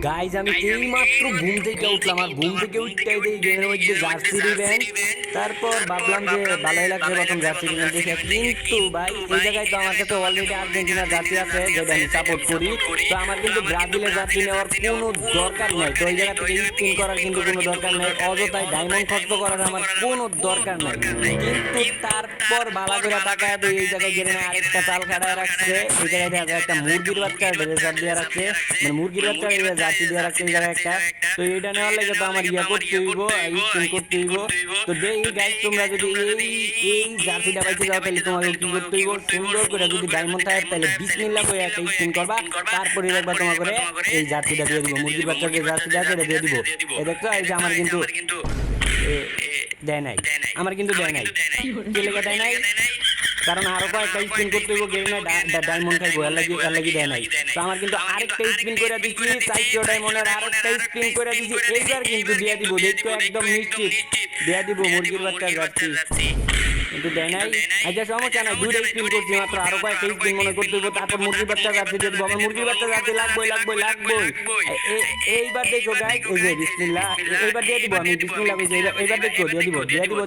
Guys আমি এইমাত্র ঘুম থেকে উঠলাম, আর ঘুম থেকে উঠতে গেমের মধ্যে জার্সি দিবেন। তারপর ভাবলাম যে ভালোই লাগছে প্রথম জার্সি দিবেন দেখে, কিন্তু ভাই এই জায়গায় তো আমার কাছে অলরেডি আর্জেন্টিনার জার্সি আছে যেটা আমি সাপোর্ট করি। তো আমার কিন্তু ব্রাজিলের জার্সি নেওয়ার কোনো দরকার নাই। তো এই জায়গা থেকে স্পিন করার কিন্তু কোনো দরকার নাই, অযথায় ডায়মন্ড খরচ করার আমার কোনো দরকার নাই। কিন্তু তারপর ভালো করে তাকায় দিই, এই জায়গায় গেলে না আরেকটা চাল খাটায় রাখছে। এই জায়গায় একটা মুরগির বাচ্চা ড্রেসার দিয়ে রাখছে, মানে মুরগির বাচ্চা জার্সি দিয়ে রাখছে এই জায়গায় একটা। তো এটা নেওয়ার লাগে তো আমার করতে হইব, স্পিন করতে হইব। তো এই গাইজ তোমরা যদি এই জার্সিটা পাইতে যাও তাহলে তোমাকে কি করতে হইব, সুন্দর করে যদি ডায়মন্ড থাকে তাহলে বিসমিল্লাহ করে একটা স্পিন করবা, তারপরে একবার তোমার করে এই জার্সিটা দিয়ে দিব, মুরগির বাচ্চাকে জার্সিটা এটা দিয়ে দিব। এই দেখছো এই যে আমার কিন্তু দেয় নাই, আমার কিন্তু দেয় নাই। কি লেগে দেয় নাই? কারণ আরো কয়েকটা স্পিন করতে হইব, গেলে না ডায়মন্ড খাইবো, এর লাগি দেয় নাই। তো আমার কিন্তু আরেকটা স্পিন করে দিচ্ছি, 4টা ডায়মন্ডের আরেকটা স্পিন করে দিচ্ছি। এইবার কিন্তু দিয়ে দিব, দেখো একদম নিশ্চিত দিয়ে দিব মুরগির বাচ্চা যাচ্ছি, কিন্তু দেয় নাই। আচ্ছা সমস্যা নাই, 2টা স্পিন করছি মাত্র, আরো কয়েকটা স্পিন মনে করতে হইব, তারপর মুরগির বাচ্চা যাচ্ছি দিয়ে দিব। আমার মুরগির বাচ্চা যাচ্ছি লাগবই। এইবার দেখো গাইস, এই যে বিসমিল্লাহ, এইবার দিয়ে দিব আমি, বিসমিল্লাহ কইছি, এইবার দেখো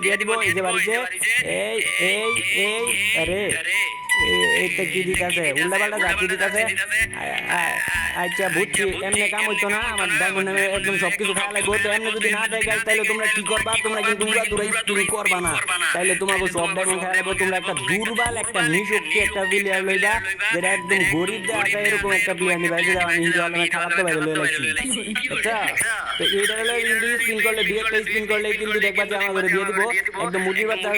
দিয়ে দিব। এই যে বাড়িতে এই এই এই আরে এইটা কি দিতেছে, উল্টাপাল্টা যাত্রী দিতেছে। আচ্ছা বুঝছি, এমনি কাম হইতো না, আমার ডায়মন্ড নামে একদম সবকিছু খাওয়া লাগবে। তো এমনি যদি না দেয় গাইস তাহলে তোমরা কি করবা, তোমরা কিন্তু উড়াদুরা স্পিন করবা না, তাইলে তোমাকে সব ডায়মন্ড খাওয়া লাগবে। তোমরা একটা দুর্বল একটা নিশক্তি একটা প্লেয়ার লইবা, যেটা একদম গরিব দেওয়া যায় এরকম একটা প্লেয়ার নিবা, যেটা আমি হিরো আলমে খারাপ তো বাইরে লয়ে লাগছি। আচ্ছা তো এইটা হলো কিন্তু স্পিন করলে, একটা স্পিন করলে কিন্তু দেখবা যে আমার ঘরে দিয়ে দিব একদম মুরগির বাচ্চা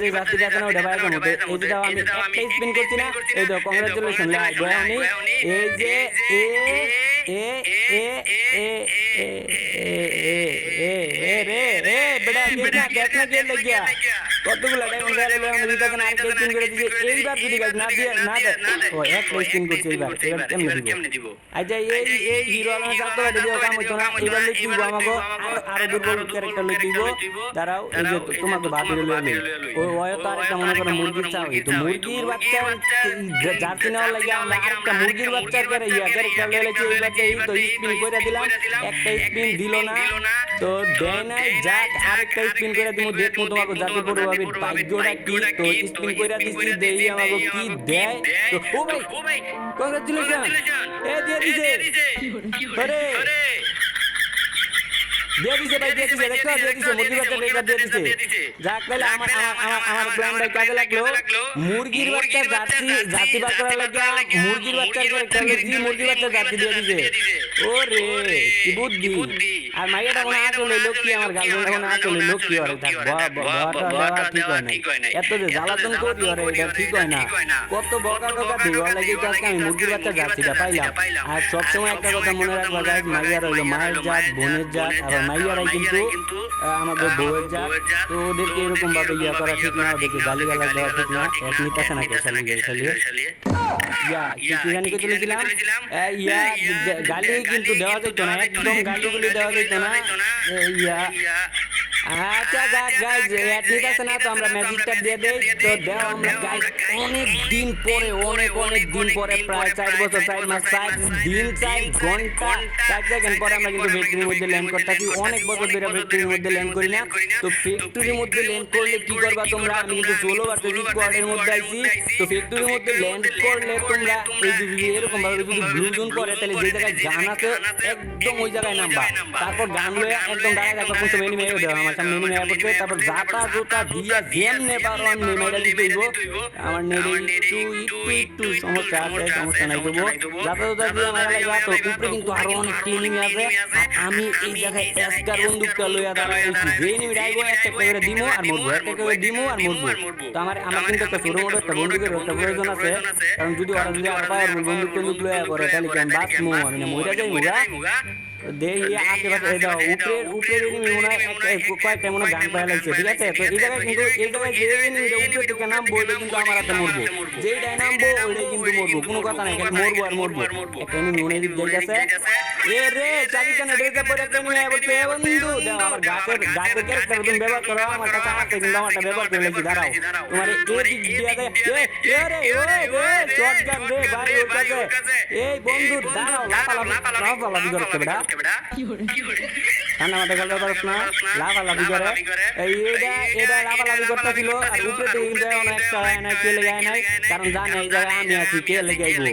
যে জাতি আছে না ওটা বাইরে মতো। এই যেটা আমি একটা স্পিন করছি না, এই তো কংগ্রাচুলেশন আমি এই যে এ এ এ এ এ রে রে বেটা দেখনা কে লাগিয়া কতগুলো ডায়মন্ড গেলে আমি দিতে না, আরেকটা স্পিন করে দিছি। এইবার যদি গাইস না দিয়ে না দেয়, ও একটা স্পিন করছে, এইবার কেমনে দিব? আচ্ছা এই হিরো আলমে চাপতে পারে দিও, কাম হইতো না। এইবার লই দিব আমাকে আরো দুর্বল ক্যারেক্টার লই দিব। দাঁড়াও, এই যে তোমাকে বাতিল লই ওই তো আরেকটা মনে করো মুরগির চাও, তো মুরগির বাচ্চা জার্সি নেওয়ার লাগে আমরা আরেকটা মুরগির বাচ্চার ক্যারেক্টার লই লাগছে। এইবার এই তো স্পিন করে দিলাম, একটা স্পিন দিল না, তো দেয় নাই। যাক আরেকটা স্পিন করে দিব, দেখবো তোমাকে যাতে পড়বে ভাগ্যটা কি। তো স্পিন করে দিচ্ছি, দেই আমাকে কি দেয়। তো ও ভাই কংগ্রাচুলেশন, এ দিয়ে দিছে আরে দিয়ে দিছে ভাই, দিয়ে দিছে, দেখো দিয়ে দিছে মুরগির বাচ্চা এইবার দিয়ে দিছে। যাক তাহলে আমার প্ল্যানটা কাজে লাগলো। মুরগির বাচ্চা জাতি বার করার লাগে মুরগির বাচ্চার ক্যারেক্টার লইছি, মুরগির বাচ্চা জাতি দিয়ে দিছে। ওরে কি বুদ্ধি! আর মাইয়াটা মনে আসলে লক্ষ্মী, আমার গার্লফ্রেন্ড মনে আসলে লক্ষ্মী, ওরে থাক বড়টা ঠিক হয় না, এত যে জ্বালাতন করি ওরে এটা ঠিক হয় না। কত বকা টকা দেওয়া লাগে, আজকে আমি মুরগির বাচ্চা জাতিটা পাইলাম। আর সবসময় একটা কথা মনে রাখবা গাইস, মাইয়ার হইলো মায়ের জাত, বোনের জাত, আর মাইয়ারাই কিন্তু আমাদের বউয়ের জাত। তো ওদেরকে এরকম ভাবে ইয়া করা ঠিক না, ওদেরকে গালিগালাজ দেওয়া ঠিক না। এক নিতে না কে চালিয়ে ইয়া কি জানি কে চলেছিলাম, ইয়া গালি কিন্তু দেওয়া যেত না, একদম গালিগুলি দেওয়া যেত না। ইয়া আচ্ছা গাইজ এক নিতে আছে না, তো আমরা ম্যাজিকটা দিয়ে দেই। তো দেও আমরা গাইজ অনেক দিন পরে প্রায় 4 বছর 4 মাস 4 দিন 4 ঘন্টা 4 সেকেন্ড পরে আমরা কিন্তু ফ্যাক্টরির মধ্যে ল্যান্ড করতেছি। অনেক বছর ধরে ফ্যাক্টরির মধ্যে ল্যান্ড করি না। তো ফ্যাক্টরির মধ্যে ল্যান্ড করলে কি করবা তোমরা, আমি কিন্তু সোলো ভার্সেস স্কোয়াডের মধ্যে আইছি। তো ফ্যাক্টরির মধ্যে ল্যান্ড করলে তোমরা এই যদি এরকম ভাবে যদি ব্লু জোন করে, তাহলে যে জায়গায় গান আছে একদম ওই জায়গায় নামবা, তারপর গান লয়ে একদম দাঁড়ায় থাকবা, কোনো এনিমি মেরে দেওয়া, আমার সামনে এনিমি মেরে পড়ছে, তারপর জাতা জোতা দিয়া যেমনে পারো আমি মেরে দিতে হইব। আমার নেড়ে একটু সমস্যা আছে, সমস্যা নাই দেবো, জাতা জোতা দিয়ে মারা লাগবে। তো উপরে কিন্তু আরো অনেক এনিমি আছে, আর আমি এই জায়গায় এসকার বন্দুকটা লইয়া দাঁড়াইছি, যে এনিমি আইবো একটা করে দিমু আর মরবো, একটা করে দিমু আর মরবো। তো আমার কিন্তু একটা ছোট মোটো একটা বন্দুকের একটা প্রয়োজন আছে, কারণ যদি ওরা যদি আর পায় বন্দুক টন্দুক লইয়া করে তাহলে কি আমি বাঁচমু, আমি না মরে যাই মুগা। দেখি আশেপাশে এই দাও উপরে এনিমি মনে হয় কয়েকটা মনে গান পাওয়া লাগছে, ঠিক আছে। তো এই জায়গায় কিন্তু এই জায়গায় যে এনিমিটা উপরে থেকে নামবো ওইটা কিন্তু আমার হাতে মরবো, যেইটাই নামবো ওইটাই কিন্তু মরবো, কোনো কথা নাই, খালি মরবো আর মরবো। একটা এনিমি মনে দিক যাইতেছে, এ রে চাকি কেন ড্রেসে পরে একটা নিয়ে বলছে এ বন্ধু দাও আমার গাছের ক্যারেক্টার তুমি ব্যবহার করো আমার কাছে আছে কিন্তু আমারটা ব্যবহার করে লেছি দাঁড়াও তোমার এ দিক দিয়ে দে এ রে ও রে শটগান রে ভাই ওর কাছে এই বন্ধু দাঁড়াও লাফালাফি করতে বেটা ঠান্ডা মাথায় গল্প করছ না লাফালাফি করে এটা লাফালাফি করতেছিল আর উপরে থেকে কিন্তু অনেক নাই কে লেগে নাই কারণ জানে এই জায়গায় আমি আছি কে লেগে আইবো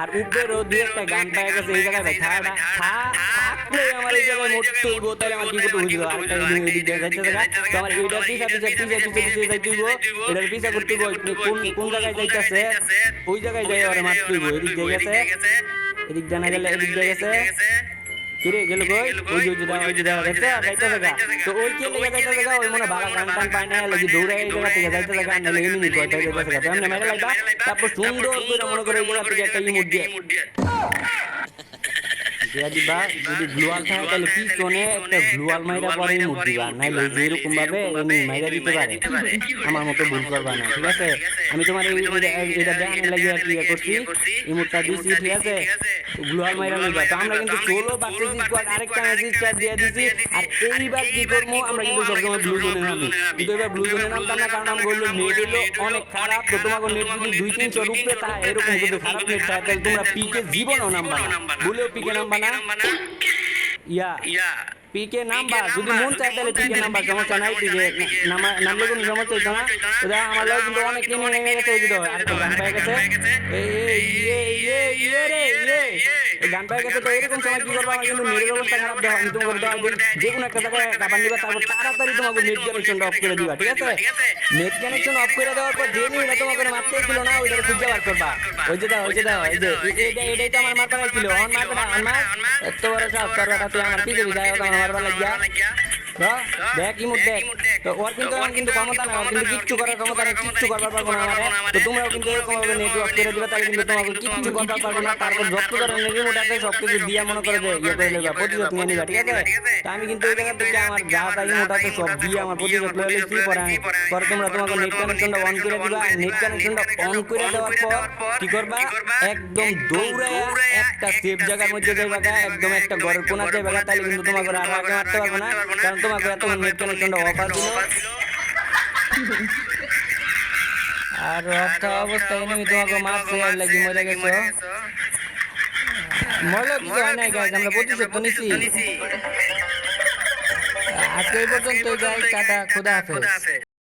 আর উপরেও দুই একটা গান পায়ে গেছে এই জায়গায় থাকলে আমার এই জায়গায় মরতে হইব তাহলে আমার কি করতে হইব আরেকটা এদিক দিয়ে যাইতে থাকা তো আমার এইটার পিছা যাইতে হইব এটার পিছা করতে হইব কোন জায়গায় যাইতেছে ওই জায়গায় যাই ওরে মারতে হইব এদিক দিয়ে গেছে এদিক দিয়ে না গেলে এদিক দিয়ে গেছে কিরে গেল কই ওই যে দেখতে যাইতে থাকা তো ওই কে লেগে যাইতে থাকা ওই মনে ভালো গান টান পায় না লাগি দৌড়ে এই জায়গা থেকে যাইতে থাকা না লেগে মিনিট কয়টা যাইতে থাকা তেমন মেরে লাইটা তারপর সুন্দর করে মনে করে এই জায়গা থেকে একটা ইমোট দিয়ে দিবা যদি গ্লুয়াল থাকে তাহলে পিছনে একটা গ্লুয়াল মাইরা পরে ইমোট দিবা নাইলে যেরকম ভাবে এমনি মাইরা দিতে পারে আমার মতো ভুল করবা না ঠিক আছে আমি তোমার এটা দেখানে লাগিয়ে আর কি করছি ইমোটটা দিছি ঠিক আছে গ্লুয়াল মাইরা লইবা তো আমরা কিন্তু সোলো বাকি স্কোয়াড আরেকটা ম্যাজিক স্টার দিয়ে দিছি আর এইবার কি করব আমরা কিন্তু সবসময় ব্লু জোনে নামি কিন্তু এবার ব্লু জোনে নামতাম না কারণ আমি বললো নেট হলো অনেক খারাপ তো তোমাকে নেট যদি 2-300 রুপে তা এরকম যদি খারাপ নেট থাকে তাহলে তোমরা পিকে জীবনও নামবা না বলেও পিকে নামবা না ইয়া পিকে নাম্বার যদি মন চায় তাহলে পিকে নাম্বার সমস্যা নাই পিকে নামলে কোনো সমস্যা হইতো না ওটা আমার লোক কিন্তু অনেক কিনে নেমে গেছে ওই আর তো গান পেয়ে গেছে গান পেয়ে গেছে তো এরকম সময় কি করবো আমার কিন্তু নেটের অবস্থা খারাপ দেওয়া আমি তোমাকে দেওয়া যে কোনো একটা জায়গায় কাবার নিবা তারপর তাড়াতাড়ি তোমাকে নেট কানেকশনটা অফ করে দিবা ঠিক আছে নেট কানেকশন অফ করে দেওয়ার পর যে নিয়ে তোমাকে মারতে ছিল না ওইটা খুঁজে বার করবা ওই যে দাও এই যে এটাই তো আমার মারতে ছিল আমার এত বড় সব করবাটা তুই আমার পিছে যায় আমার ভালো লাগিয়া দেখ ইমোট দেখ তো ওর কিন্তু ক্ষমতা না কিন্তু কিচ্ছু করার ক্ষমতা না কিচ্ছু করবার পারবো না আমারে তো তোমরাও কিন্তু এরকম ভাবে নেটওয়ার্ক করে দিবা তাহলে কিন্তু তোমাকে কিচ্ছু করতে পারবো না তারপর যত ধরনের রিমোট আছে সবকিছু দিয়া মনে করে যে ইয়ে করে নেবা প্রতিশোধ নিয়ে নিবা ঠিক আছে তো আমি কিন্তু এই জায়গা থেকে আমার যা তা রিমোট আছে সব দিয়ে আমার প্রতিশোধ লয়ে লইছি পরে তোমরা তোমাকে নেট কানেকশনটা অন করে দিবা নেট কানেকশনটা অন করে দেওয়ার পর কি করবা একদম দৌড়ায়া একটা সেফ জায়গার মধ্যে যাইবা একদম একটা ঘরের কোণা যাইবা তাহলে কিন্তু তোমাকে আর আগে মারতে পারবো না কারণ তোমাকে এত নেট কানেকশনটা অফার দিল আর একটা অবস্থায় এনিমি তোমাকে মারছে আর লাগি মরে গেছো মরলো কিছু হয় নাই গাইজ আমরা প্রতিশোধ তো নিছি আজকে এই পর্যন্ত গাইজ টাটা খোদা হাফেজ